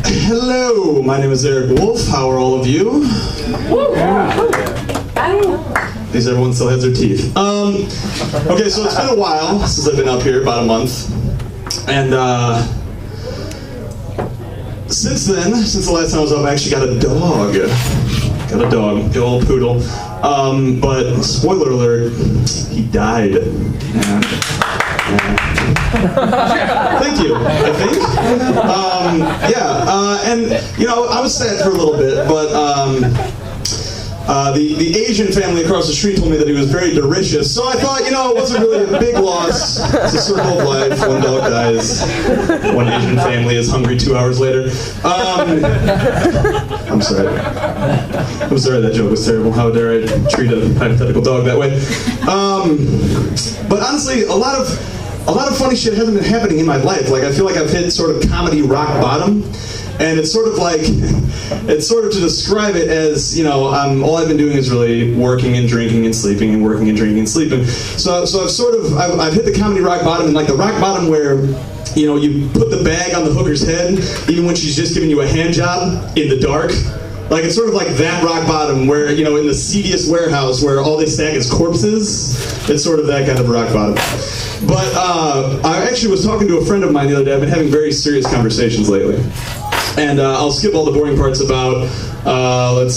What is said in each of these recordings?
Hello, my name is Eric Wolff. How are all of you? At least everyone still has their teeth. Okay, so it's been a while since I've been up here, about a month. And since then, since the last time I was up, I actually got a dog. Got a dog, good old poodle. But spoiler alert, he died. Thank you, I think. And you know, I was sad for a little bit, but the Asian family across the street told me that he was very delicious, so I thought, you know, it wasn't really a big loss. It's a circle of life. One dog dies, one Asian family is hungry 2 hours later. I'm sorry. I'm sorry, that joke was terrible. How dare I treat a hypothetical dog that way? But honestly, a lot of funny shit hasn't been happening in my life. Like, I feel like I've hit sort of comedy rock bottom. And it's sort of like, it's sort of to describe it as, you know, all I've been doing is really working and drinking and sleeping and working and drinking and sleeping. So I've hit the comedy rock bottom, and like the rock bottom where, you know, you put the bag on the hooker's head, even when she's just giving you a hand job in the dark. Like, it's sort of like that rock bottom where, you know, in the seediest warehouse where all they stack is corpses, it's sort of that kind of rock bottom. But I actually was talking to a friend of mine the other day. I've been having very serious conversations lately. And I'll skip all the boring parts about, about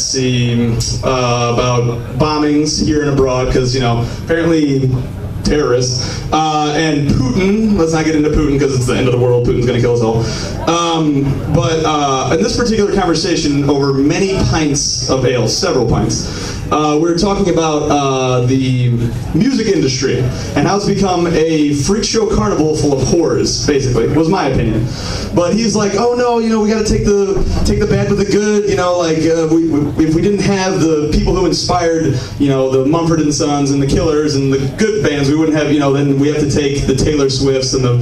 bombings here and abroad, because, you know, apparently terrorists, and Putin. Let's not get into Putin because it's the end of the world. Putin's going to kill us all. But in this particular conversation, over many pints of ale, several pints, we were talking about the music industry and how it's become a freak show carnival full of whores, basically, was my opinion. But he's like, oh no, you know, we got to take the bad with the good, you know, like if we didn't have the people who inspired, you know, the Mumford & Sons and the Killers and the good bands, we wouldn't have, you know, then we have to take the Taylor Swifts and the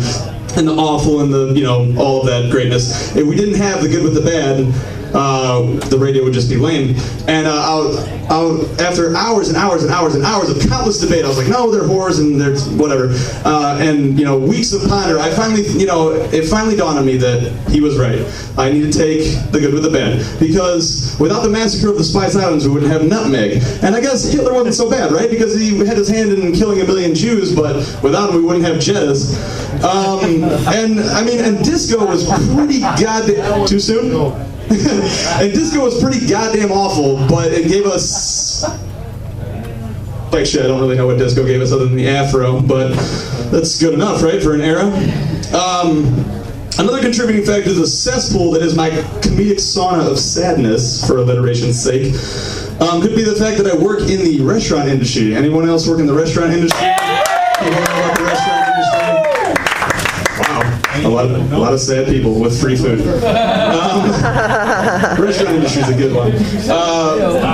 Awful and the, you know, all of that greatness. If we didn't have the good with the bad, the radio would just be lame. And after hours and hours and hours and hours of countless debate, I was like, no, they're whores and they're whatever. And, you know, weeks of ponder, I finally, you know, it finally dawned on me that he was right. I need to take the good with the bad. Because without the massacre of the Spice Islands, we wouldn't have nutmeg. And I guess Hitler wasn't so bad, right? Because he had his hand in killing 1 million Jews, but without him, we wouldn't have Jettas. And disco was pretty goddamn... Too soon? And disco was pretty goddamn awful, but it gave us... Like shit, I don't really know what disco gave us other than the afro, but that's good enough, right, for an era? Another contributing factor is a cesspool that is my comedic sauna of sadness, for alliteration's sake. Could be the fact that I work in the restaurant industry. Anyone else work in the restaurant industry? Anyone know about the restaurant industry? Wow, a lot of sad people with free food. Restaurant industry is a good one.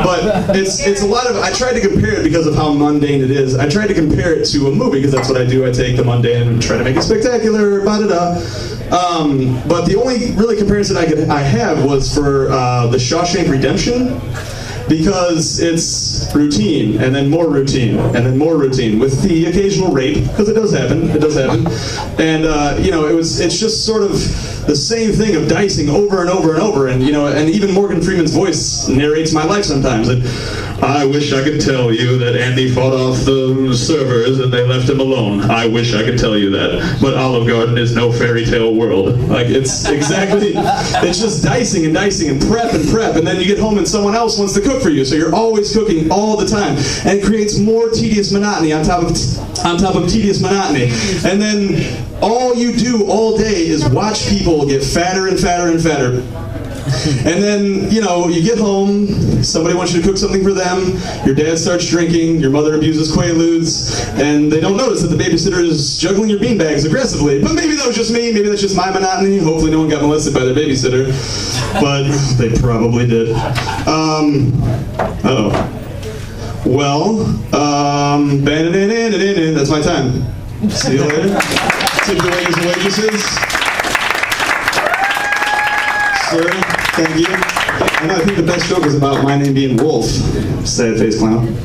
But it's a lot of, I tried to compare it because of how mundane it is. I tried to compare it to a movie because that's what I do. I take the mundane and try to make it spectacular, ba-da-da. But the only really comparison I have was for The Shawshank Redemption, because it's routine, and then more routine, and then more routine, with the occasional rape, because it does happen, and you know, it's just sort of the same thing of dicing over and over and over, and you know, and even Morgan Freeman's voice narrates my life sometimes. And I wish I could tell you that Andy fought off the servers and they left him alone. I wish I could tell you that, but Olive Garden is no fairy tale world. Like, it's exactly, it's just dicing and dicing and prep, and then you get home and someone else wants to cook for you, so you're always cooking all the time, and it creates more tedious monotony on top of tedious monotony. And then all you do all day is watch people get fatter and fatter and fatter. And then, you know, you get home, somebody wants you to cook something for them, your dad starts drinking, your mother abuses Quaaludes, and they don't notice that the babysitter is juggling your beanbags aggressively. But maybe that was just me, maybe that's just my monotony. Hopefully no one got molested by their babysitter. But they probably did. Well, that's my time. See you later. Tip your waiters and waitresses. Sir, thank you. I know, I think the best joke is about my name being Wolff. Sad face clown.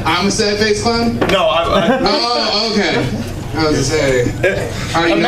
I'm a sad face clown? No, Oh, okay. I was gonna say. How do you know?